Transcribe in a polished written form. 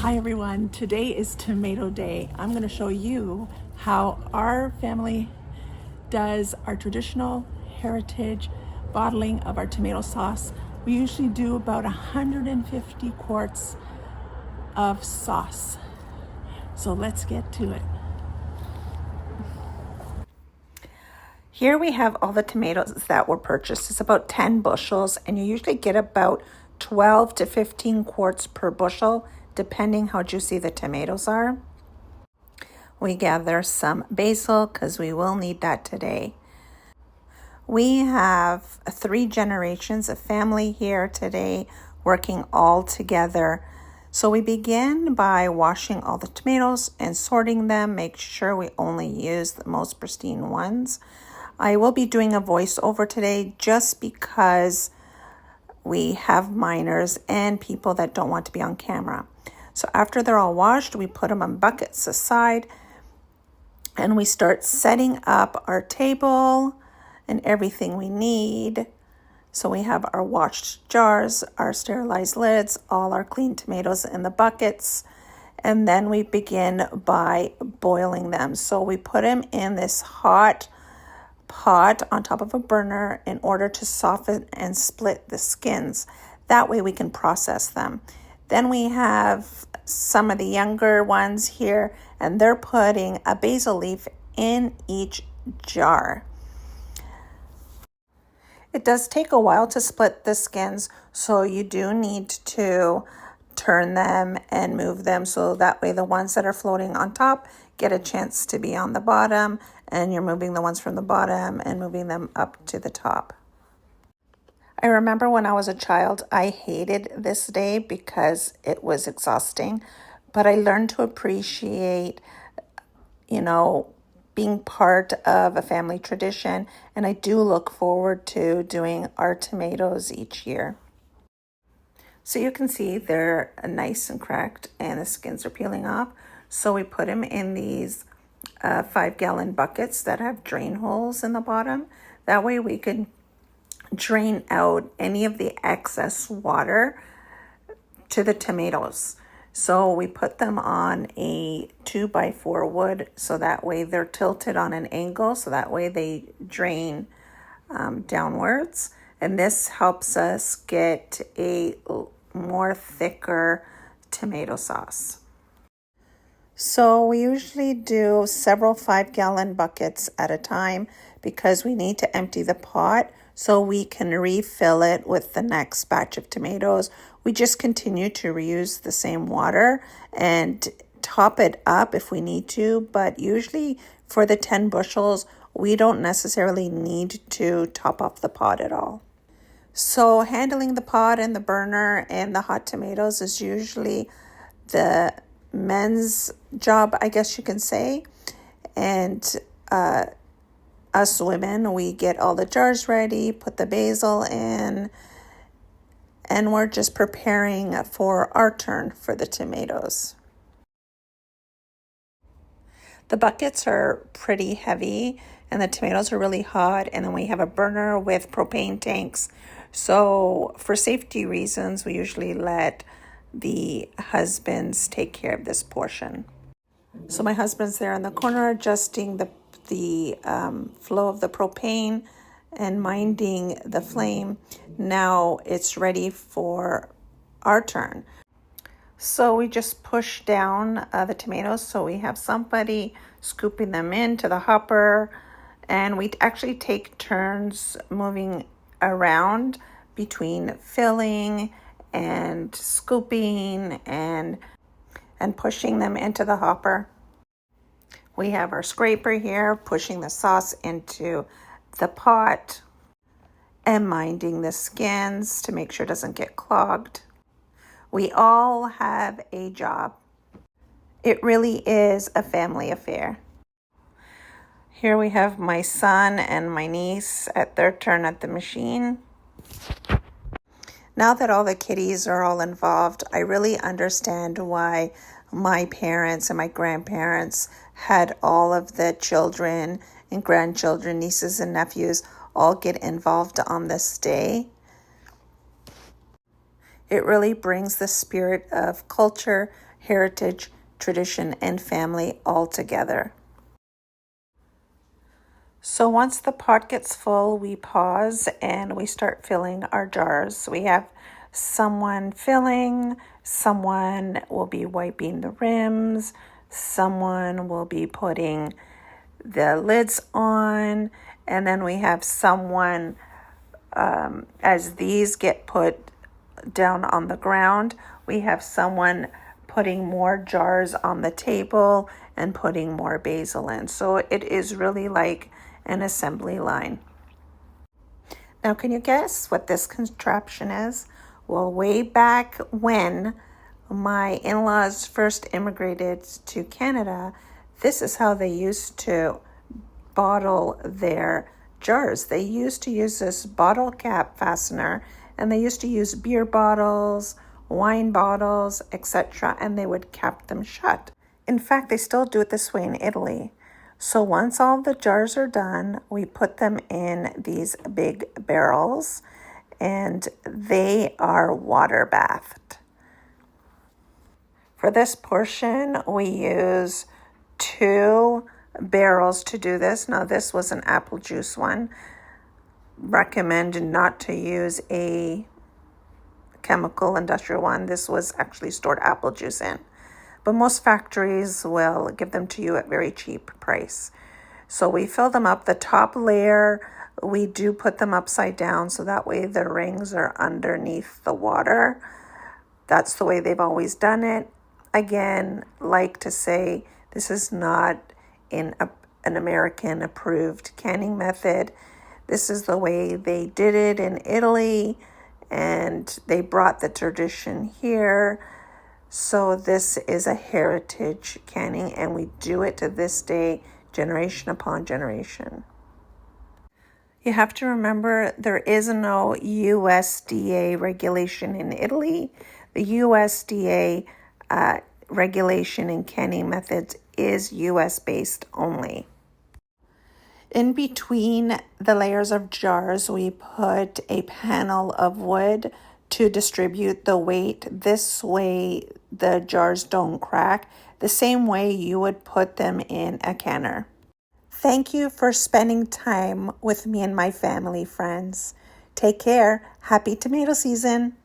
Hi everyone, today is tomato day. I'm going to show you how our family does our traditional heritage bottling of our tomato sauce. We usually do about 150 quarts of sauce. So let's get to it. Here we have all the tomatoes that were purchased. It's about 10 bushels, and you usually get about 12 to 15 quarts per bushel, depending how juicy the tomatoes are. We gather some basil because we will need that today. We have 3 generations of family here today working all together. So we begin by washing all the tomatoes and sorting them, make sure we only use the most pristine ones. I will be doing a voiceover today just because we have minors and people that don't want to be on camera. So after they're all washed, we put them on buckets aside and we start setting up our table and everything we need. So we have our washed jars, our sterilized lids, all our clean tomatoes in the buckets, and then we begin by boiling them. So we put them in this hot pot on top of a burner in order to soften and split the skins. That way we can process them. Then we have some of the younger ones here, and they're putting a basil leaf in each jar. It does take a while to split the skins, so you do need to turn them and move them so that way the ones that are floating on top get a chance to be on the bottom, and you're moving the ones from the bottom and moving them up to the top. I remember when I was a child, I hated this day because it was exhausting, but I learned to appreciate, being part of a family tradition, and I do look forward to doing our tomatoes each year. So you can see they're nice and cracked and the skins are peeling off. So we put them in these 5-gallon buckets that have drain holes in the bottom. That way we can drain out any of the excess water to the tomatoes. So we put them on a 2x4 wood so that way they're tilted on an angle, so that way they drain downwards. And this helps us get a more thicker tomato sauce. So we usually do several 5-gallon buckets at a time because we need to empty the pot so we can refill it with the next batch of tomatoes. We just continue to reuse the same water and top it up if we need to, but usually for the 10 bushels, we don't necessarily need to top up the pot at all. So handling the pot and the burner and the hot tomatoes is usually the men's job, I guess you can say. And us women, we get all the jars ready, put the basil in, and we're just preparing for our turn for the tomatoes. The buckets are pretty heavy and the tomatoes are really hot, and then we have a burner with propane tanks. So for safety reasons, we usually let the husbands take care of this portion. So my husband's there in the corner adjusting the flow of the propane and minding the flame. Now it's ready for our turn. So we just push down the tomatoes, so we have somebody scooping them into the hopper, and we actually take turns moving around between filling and scooping and pushing them into the hopper. We have our scraper here pushing the sauce into the pot and minding the skins to make sure it doesn't get clogged. We all have a job. It really is a family affair. Here we have my son and my niece at their turn at the machine. Now that all the kiddies are all involved, I really understand why my parents and my grandparents had all of the children and grandchildren, nieces and nephews, all get involved on this day. It really brings the spirit of culture, heritage, tradition, and family all together. So once the pot gets full, we pause and we start filling our jars. We have someone filling, someone will be wiping the rims, someone will be putting the lids on, and then we have someone, as these get put down on the ground, we have someone putting more jars on the table and putting more basil in. So it is really like an assembly line. Now, can you guess what this contraption is? Well, way back when my in-laws first immigrated to Canada, this is how they used to bottle their jars. They used to use this bottle cap fastener, and they used to use beer bottles, wine bottles, etc., and they would cap them shut. In fact, they still do it this way in Italy. So once all the jars are done, we put them in these big barrels, and they are water bathed. For this portion, we use 2 barrels to do this. Now, this was an apple juice one. Recommend not to use a chemical industrial one. This was actually stored apple juice in. But most factories will give them to you at very cheap price. So we fill them up. The top layer, we do put them upside down so that way the rings are underneath the water. That's the way they've always done it. Again, like to say, this is not in an American approved canning method. This is the way they did it in Italy, and they brought the tradition here. So this is a heritage canning, and we do it to this day, generation upon generation. You have to remember there is no USDA regulation in Italy. The USDA regulation in canning methods is US based only. In between the layers of jars, we put a panel of wood to distribute the weight. This way the jars don't crack, the same way you would put them in a canner. Thank you for spending time with me and my family, friends. Take care. Happy tomato season.